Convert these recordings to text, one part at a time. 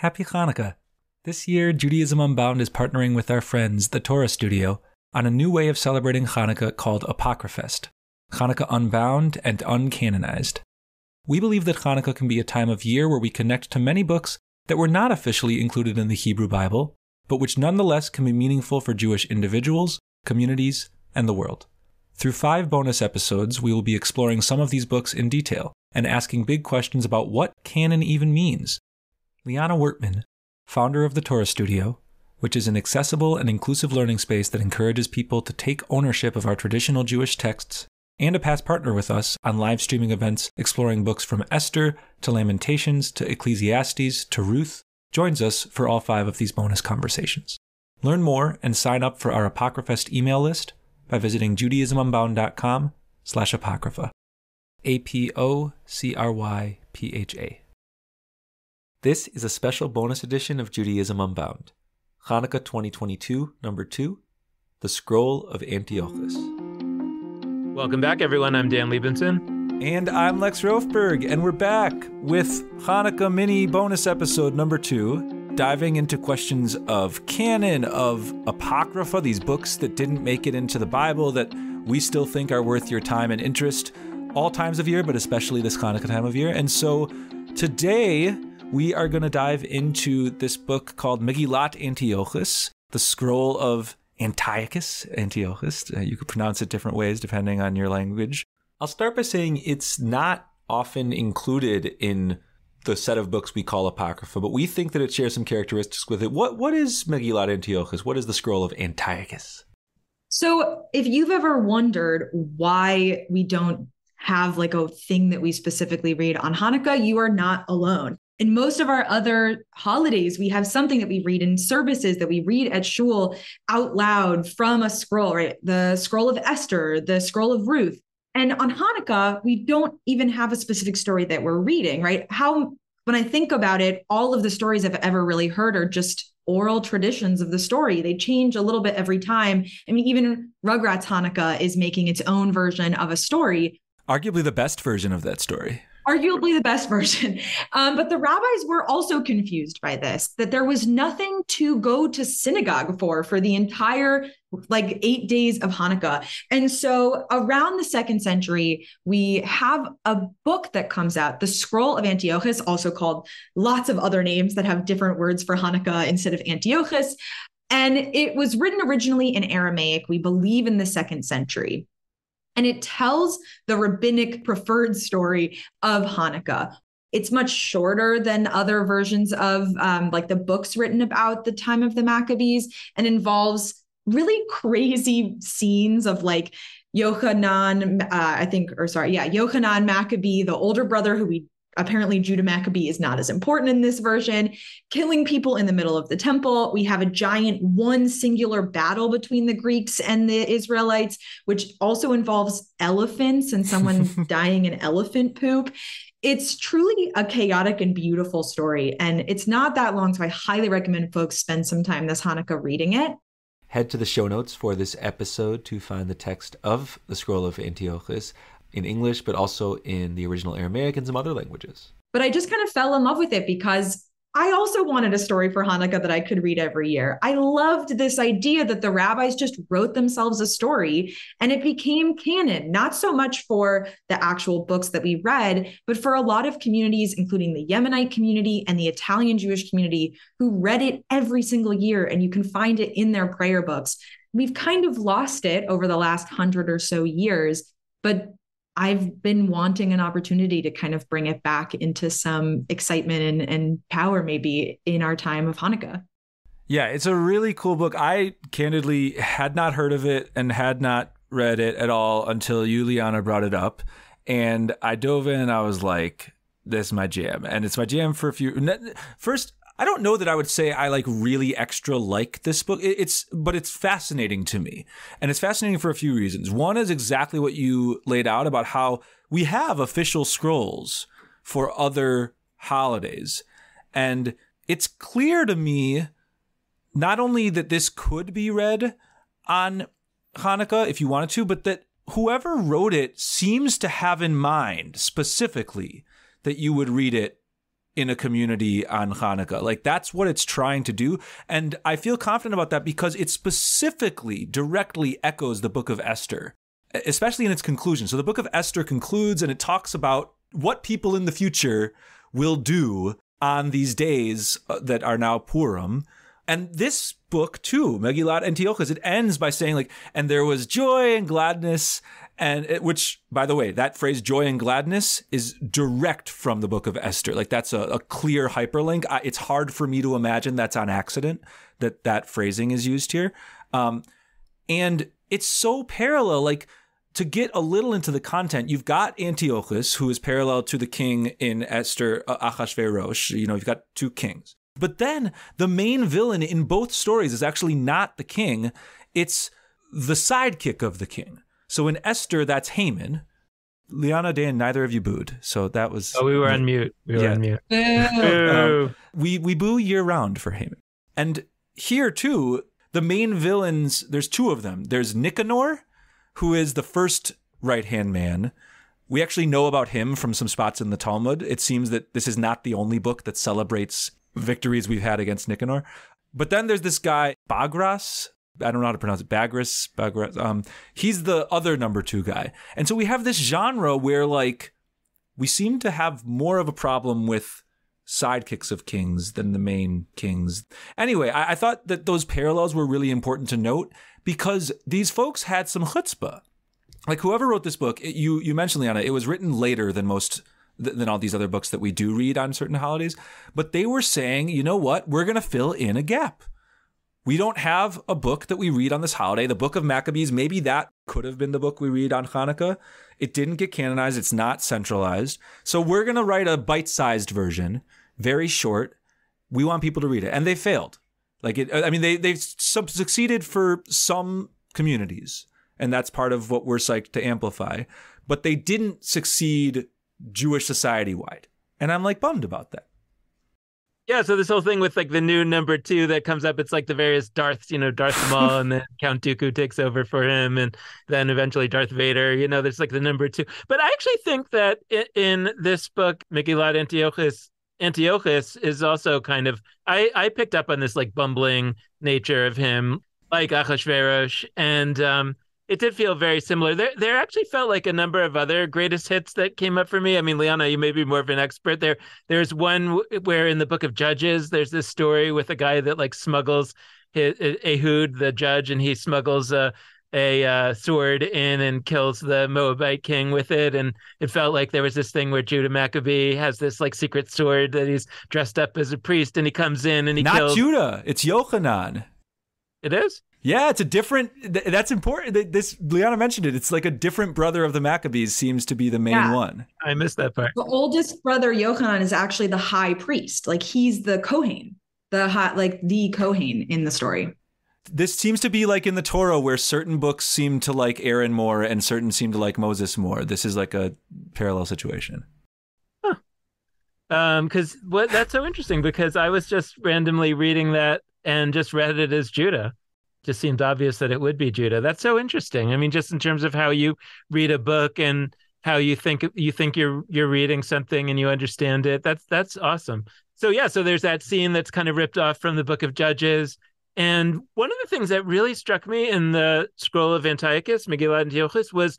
Happy Hanukkah! This year, Judaism Unbound is partnering with our friends, the Torah Studio, on a new way of celebrating Hanukkah called Apocryphest, Hanukkah Unbound and Uncanonized. We believe that Hanukkah can be a time of year where we connect to many books that were not officially included in the Hebrew Bible, but which nonetheless can be meaningful for Jewish individuals, communities, and the world. Through 5 bonus episodes, we will be exploring some of these books in detail and asking big questions about what canon even means. Liana Wertman, founder of the Torah Studio, which is an accessible and inclusive learning space that encourages people to take ownership of our traditional Jewish texts, and a past partner with us on live streaming events exploring books from Esther to Lamentations to Ecclesiastes to Ruth, joins us for all 5 of these bonus conversations. Learn more and sign up for our Apocryphest email list by visiting judaismunbound.com/apocrypha. APOCRYPHA. This is a special bonus edition of Judaism Unbound, Hanukkah 2022, number 2, The Scroll of Antiochus. Welcome back, everyone. I'm Dan Liebenson. And I'm Lex Rofberg, and we're back with Hanukkah mini bonus episode number 2, diving into questions of canon, of Apocrypha, these books that didn't make it into the Bible that we still think are worth your time and interest all times of year, but especially this Hanukkah time of year. And so today, we are going to dive into this book called Megillat Antiochus, the scroll of Antiochus. You could pronounce it different ways depending on your language. I'll start by saying it's not often included in the set of books we call Apocrypha, but we think that it shares some characteristics with it. What is Megillat Antiochus? What is the scroll of Antiochus? So if you've ever wondered why we don't have like a thing that we specifically read on Hanukkah, you are not alone. In most of our other holidays, we have something that we read in services that we read at shul out loud from a scroll, right? The scroll of Esther, the scroll of Ruth. And on Hanukkah, we don't even have a specific story that we're reading, right? When I think about it, all of the stories I've ever really heard are just oral traditions of the story. They change a little bit every time. I mean, even Rugrats Hanukkah is making its own version of a story. Arguably the best version of that story. Arguably the best version. But the rabbis were also confused by this, that there was nothing to go to synagogue for the entire 8 days of Hanukkah. And so around the 2nd century, we have a book that comes out, the Scroll of Antiochus, also called lots of other names that have different words for Hanukkah instead of Antiochus. And it was written originally in Aramaic, we believe in the 2nd century. And it tells the rabbinic preferred story of Hanukkah. It's much shorter than other versions of the books written about the time of the Maccabees, and involves really crazy scenes of Yochanan Maccabee, the older brother who apparently Judah Maccabee is not as important in this version, killing people in the middle of the temple. We have a giant one singular battle between the Greeks and the Israelites, which also involves elephants and someone dying in elephant poop. It's truly a chaotic and beautiful story. And it's not that long, so I highly recommend folks spend some time this Hanukkah reading it. Head to the show notes for this episode to find the text of the Scroll of Antiochus in English, but also in the original Aramaic and some other languages. But I just kind of fell in love with it because I also wanted a story for Hanukkah that I could read every year. I loved this idea that the rabbis just wrote themselves a story and it became canon, not so much for the actual books that we read, but for a lot of communities, including the Yemenite community and the Italian Jewish community, who read it every single year, and you can find it in their prayer books. We've kind of lost it over the last 100 or so years, but I've been wanting an opportunity to kind of bring it back into some excitement and power maybe in our time of Hanukkah. Yeah, it's a really cool book. I candidly had not heard of it and had not read it at all until you, Liana, brought it up. And I dove in and I was like, this is my jam. And it's my jam for a few. First, I don't know that I would say I really extra like this book. But it's fascinating to me. And it's fascinating for a few reasons. One is exactly what you laid out about how we have official scrolls for other holidays. And it's clear to me not only that this could be read on Hanukkah if you wanted to, but that whoever wrote it seems to have in mind specifically that you would read it in a community on Hanukkah. Like, that's what it's trying to do. And I feel confident about that because it specifically directly echoes the book of Esther, especially in its conclusion. So the book of Esther concludes and it talks about what people in the future will do on these days that are now Purim. And this book too, Megillat Antiochus, it ends by saying like, and there was joy and gladness, and which, by the way, that phrase joy and gladness is direct from the book of Esther. Like, that's a clear hyperlink. It's hard for me to imagine that's on accident that phrasing is used here. And it's so parallel. Like, to get a little into the content, you've got Antiochus, who is parallel to the king in Esther, Achashverosh. You've got two kings. But then the main villain in both stories is actually not the king. It's the sidekick of the king. So in Esther, that's Haman. Liana, Dan, neither of you booed. So that was... Oh, we were on mute. We were on mute. We boo year round for Haman. And here too, the main villains, there's two of them. There's Nicanor, who is the first right-hand man. We actually know about him from some spots in the Talmud. It seems that this is not the only book that celebrates victories we've had against Nicanor. But then there's this guy, Bagras. I don't know how to pronounce it. Bagras. He's the other number two guy. And so we have this genre where, like, we seem to have more of a problem with sidekicks of kings than the main kings. Anyway, I thought that those parallels were really important to note because these folks had some chutzpah. Like, whoever wrote this book, you mentioned, Liana, it was written later than than all these other books that we do read on certain holidays. But they were saying, you know what? We're going to fill in a gap. We don't have a book that we read on this holiday. The book of Maccabees, maybe that could have been the book we read on Hanukkah. It didn't get canonized. It's not centralized. So we're going to write a bite-sized version, very short. We want people to read it. And they failed. They've succeeded for some communities. And that's part of what we're psyched to amplify. But they didn't succeed Jewish society-wide. And I'm like bummed about that. Yeah, so this whole thing with like the new number two that comes up, it's like the various Darths, Darth Maul, and then Count Dooku takes over for him, and then eventually Darth Vader, there's like the number two. But I actually think that in this book, Megillat Antiochus is also kind of, I picked up on this like bumbling nature of him, like Achashverosh, and it did feel very similar. There actually felt like a number of other greatest hits that came up for me. I mean, Liana, you may be more of an expert there. There's one where in the book of Judges, there's this story with a guy that like smuggles Ehud, the judge, and he smuggles a sword in and kills the Moabite king with it. And it felt like there was this thing where Judah Maccabee has this like secret sword that he's dressed up as a priest, and he comes in and he kills. Not Judah, it's Yochanan. It is? Yeah, it's a different, that's important. This, Liana mentioned it. It's like a different brother of the Maccabees seems to be the main one. I missed that part. The oldest brother, Yochanan, is actually the high priest. Like, he's the Kohen, the Kohen in the story. This seems to be like in the Torah where certain books seem to like Aaron more and certain seem to like Moses more. This is like a parallel situation. Huh. That's so interesting because I was just randomly reading that and just read it as Judah. Just seemed obvious that it would be Judah. That's so interesting. I mean, just in terms of how you read a book and how you think you're reading something and you understand it. That's awesome. So yeah, so there's that scene that's kind of ripped off from the book of Judges. And one of the things that really struck me in the scroll of Antiochus, Megillat Antiochus, was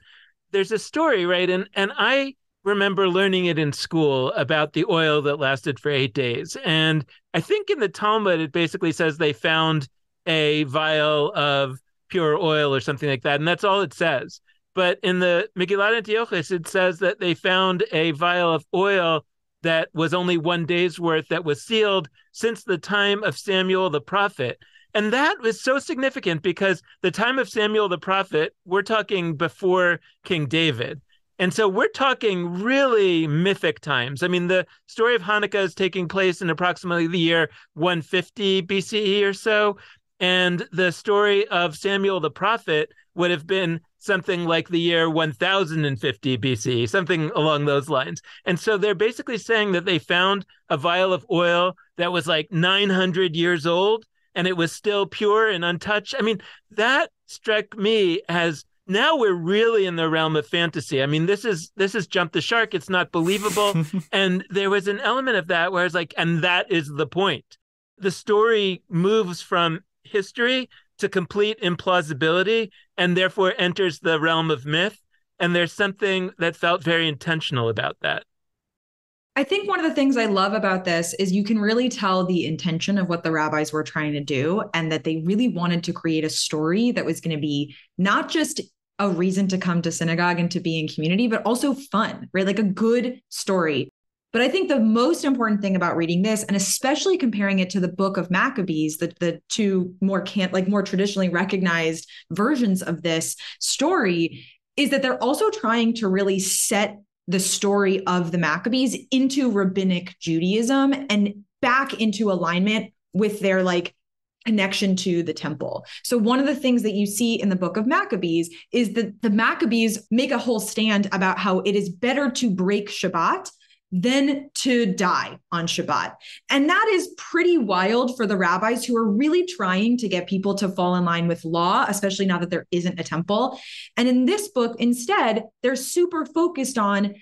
there's a story, right? And I remember learning it in school about the oil that lasted for 8 days. And I think in the Talmud, it basically says they found a vial of pure oil or something like that. And that's all it says. But in the Megillat Antiochus, it says that they found a vial of oil that was only 1 day's worth that was sealed since the time of Samuel the prophet. And that was so significant because the time of Samuel the prophet, we're talking before King David. And so we're talking really mythic times. I mean, the story of Hanukkah is taking place in approximately the year 150 BCE or so. And the story of Samuel the prophet would have been something like the year 1050 BCE, something along those lines. And so they're basically saying that they found a vial of oil that was like 900 years old, and it was still pure and untouched. I mean, that struck me as now we're really in the realm of fantasy. I mean, this is jump the shark. It's not believable. And there was an element of that where it's like, and that is the point. The story moves from history to complete implausibility and therefore enters the realm of myth. And there's something that felt very intentional about that. I think one of the things I love about this is you can really tell the intention of what the rabbis were trying to do, and that they really wanted to create a story that was going to be not just a reason to come to synagogue and to be in community, but also fun, right? Like a good story. But I think the most important thing about reading this, and especially comparing it to the book of Maccabees, the two more more traditionally recognized versions of this story, is that they're also trying to really set the story of the Maccabees into rabbinic Judaism and back into alignment with their connection to the temple. So one of the things that you see in the book of Maccabees is that the Maccabees make a whole stand about how it is better to break Shabbat than to die on Shabbat. And that is pretty wild for the rabbis who are really trying to get people to fall in line with law, especially now that there isn't a temple. And in this book, instead, they're super focused on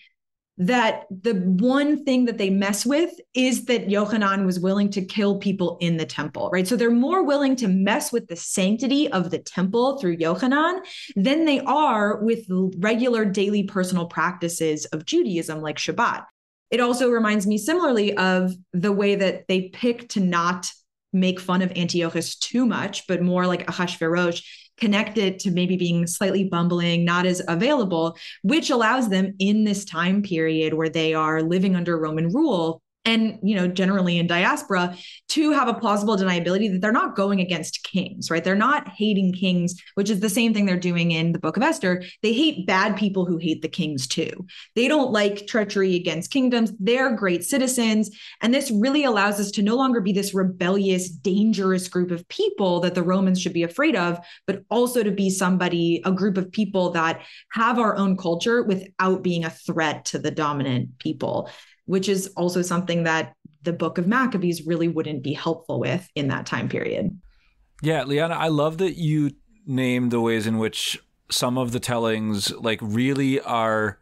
that the one thing that they mess with is that Yochanan was willing to kill people in the temple, right? So they're more willing to mess with the sanctity of the temple through Yochanan than they are with regular daily personal practices of Judaism like Shabbat. It also reminds me similarly of the way that they pick to not make fun of Antiochus too much, but more like Ahasuerus, connect it to maybe being slightly bumbling, not as available, which allows them in this time period where they are living under Roman rule and, generally in diaspora, to have a plausible deniability that they're not going against kings, right? They're not hating kings, which is the same thing they're doing in the book of Esther. They hate bad people who hate the kings too. They don't like treachery against kingdoms. They're great citizens. And this really allows us to no longer be this rebellious, dangerous group of people that the Romans should be afraid of, but also to be a group of people that have our own culture without being a threat to the dominant people, which is also something that the book of Maccabees really wouldn't be helpful with in that time period. Yeah, Liana, I love that you named the ways in which some of the tellings really are,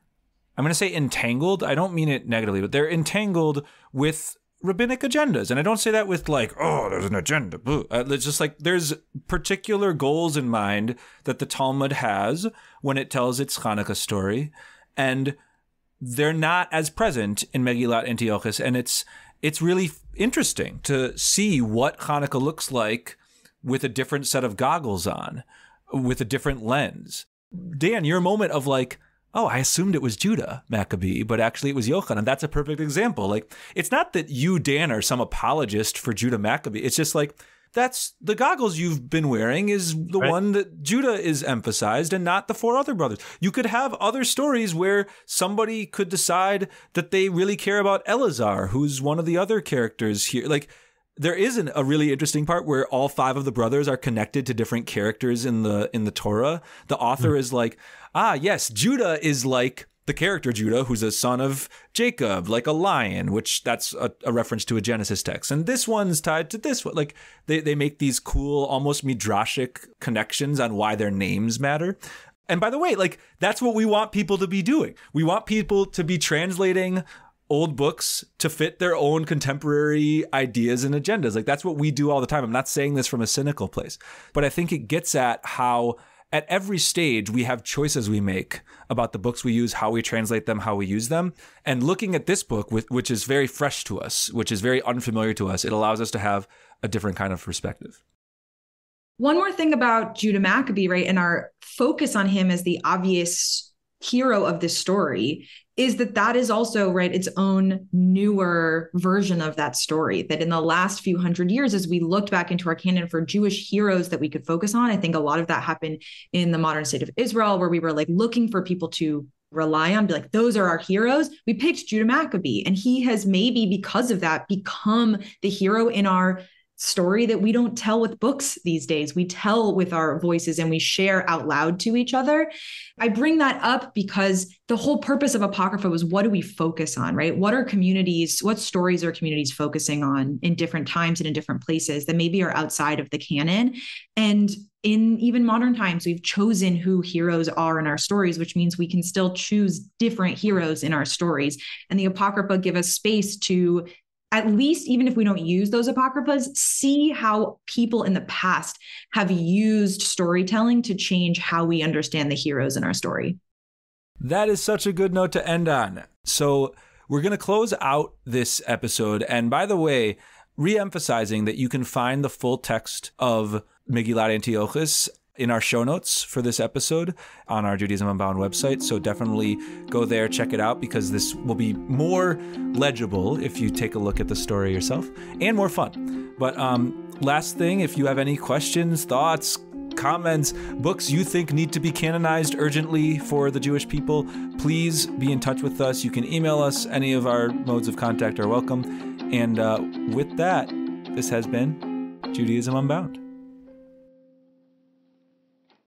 I'm going to say entangled. I don't mean it negatively, but they're entangled with rabbinic agendas. And I don't say that with there's an agenda. It's just there's particular goals in mind that the Talmud has when it tells its Hanukkah story. And they're not as present in Megillat Antiochus, and it's really interesting to see what Hanukkah looks like with a different set of goggles on, with a different lens. Dan, your moment of I assumed it was Judah Maccabee, but actually it was Yochanan. That's a perfect example. It's not that you, Dan, are some apologist for Judah Maccabee. It's just that's the goggles you've been wearing is the one that Judah is emphasized and not the four other brothers. You could have other stories where somebody could decide that they really care about Eleazar, who's one of the other characters here. There isn't a really interesting part where all five of the brothers are connected to different characters in the Torah. The author is yes, Judah is the character Judah, who's a son of Jacob, like a lion, which that's a reference to a Genesis text. And this one's tied to this one. They make these cool, almost midrashic connections on why their names matter. And by the way, that's what we want people to be doing. We want people to be translating old books to fit their own contemporary ideas and agendas. That's what we do all the time. I'm not saying this from a cynical place, but I think it gets at how at every stage, we have choices we make about the books we use, how we translate them, how we use them. And looking at this book, which is very fresh to us, which is very unfamiliar to us, it allows us to have a different kind of perspective. One more thing about Judah Maccabee, right, and our focus on him as the obvious hero of this story is that is also, right, its own newer version of that story. That in the last few hundred years, as we looked back into our canon for Jewish heroes that we could focus on, I think a lot of that happened in the modern state of Israel, where we were looking for people to rely on, be those are our heroes. We picked Judah Maccabee, and he has maybe because of that become the hero in our story that we don't tell with books these days. We tell with our voices and we share out loud to each other. I bring that up because the whole purpose of Apocrypha was, what do we focus on, right? What stories are communities focusing on in different times and in different places that maybe are outside of the canon? And in even modern times, we've chosen who heroes are in our stories, which means we can still choose different heroes in our stories. And the Apocrypha give us space to, at least even if we don't use those apocryphas, see how people in the past have used storytelling to change how we understand the heroes in our story. That is such a good note to end on. So we're going to close out this episode. And by the way, re-emphasizing that you can find the full text of Megillat Antiochus in our show notes for this episode on our Judaism Unbound website. So definitely go there, check it out, because this will be more legible if you take a look at the story yourself, and more fun. But last thing, if you have any questions, thoughts, comments, books you think need to be canonized urgently for the Jewish people, please be in touch with us. You can email us. Any of our modes of contact are welcome. And with that, this has been Judaism Unbound.